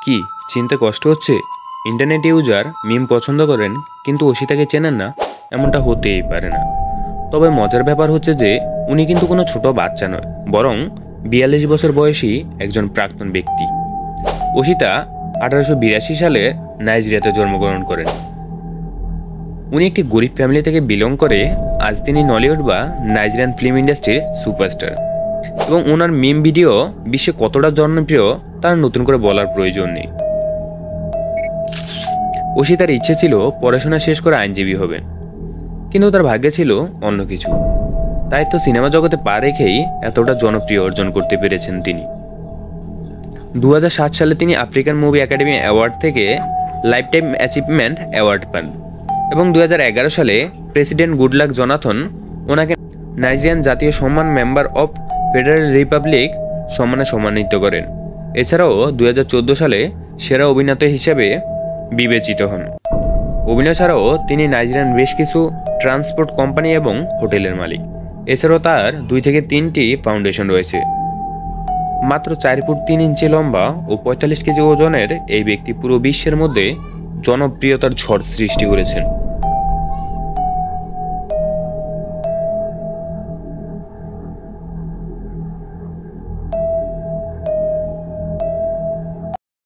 কি চিনতে কষ্ট হচ্ছে? ইন্টারনেট ইউজার মিম পছন্দ করেন কিন্তু অসিতাকে চেনেন না, এমনটা হতেই পারে না। তবে মজার ব্যাপার হচ্ছে যে উনি কিন্তু কোনো ছোট বাচ্চা নয়, বরং ৪২ বছর বয়সী একজন প্রাক্তন ব্যক্তি। অসিতা ১৮৮২ সালে নাইজেরিয়াতে জন্মগ্রহণ করেন। উনি একটি গরিব ফ্যামিলি থেকে বিলং করে আজ তিনি নলিউড বা নাইজেরিয়ান ফিল্ম ইন্ডাস্ট্রির সুপারস্টার। এবং ওনার মিম ভিডিও বিশ্বে কতটা জনপ্রিয় তার নতুন করে বলার প্রয়োজন নেই। অসিতার ইচ্ছে ছিল পড়াশোনা শেষ করে আইনজীবী হবেন, কিন্তু তার ভাগ্যে ছিল অন্য কিছু। তাই তো সিনেমা জগতে পা রেখেই এতটা জনপ্রিয় অর্জন করতে পেরেছেন তিনি। ২০০৭ সালে তিনি আফ্রিকান মুভি একাডেমি অ্যাওয়ার্ড থেকে লাইফ টাইম অ্যাচিভমেন্ট অ্যাওয়ার্ড পান এবং ২০১১ সালে প্রেসিডেন্ট গুডলাক জোনাথন ওনাকে নাইজেরিয়ান জাতীয় সম্মান মেম্বার অফ ফেডারেল রিপাবলিক সম্মানে সম্মানিত করেন। এছাড়াও ২০১৪ সালে সেরা অভিনেতা হিসেবে বিবেচিত হন। অভিনয় ছাড়াও তিনি নাইজেরিয়ান বেশ কিছু ট্রান্সপোর্ট কোম্পানি এবং হোটেলের মালিক। এছাড়াও তার ২ থেকে ৩টি ফাউন্ডেশন রয়েছে। মাত্র ৪ ফুট ৩ ইঞ্চি লম্বা ও ৪৫ কেজি ওজনের এই ব্যক্তি পুরো বিশ্বের মধ্যে জনপ্রিয়তার ঝড় সৃষ্টি করেছেন।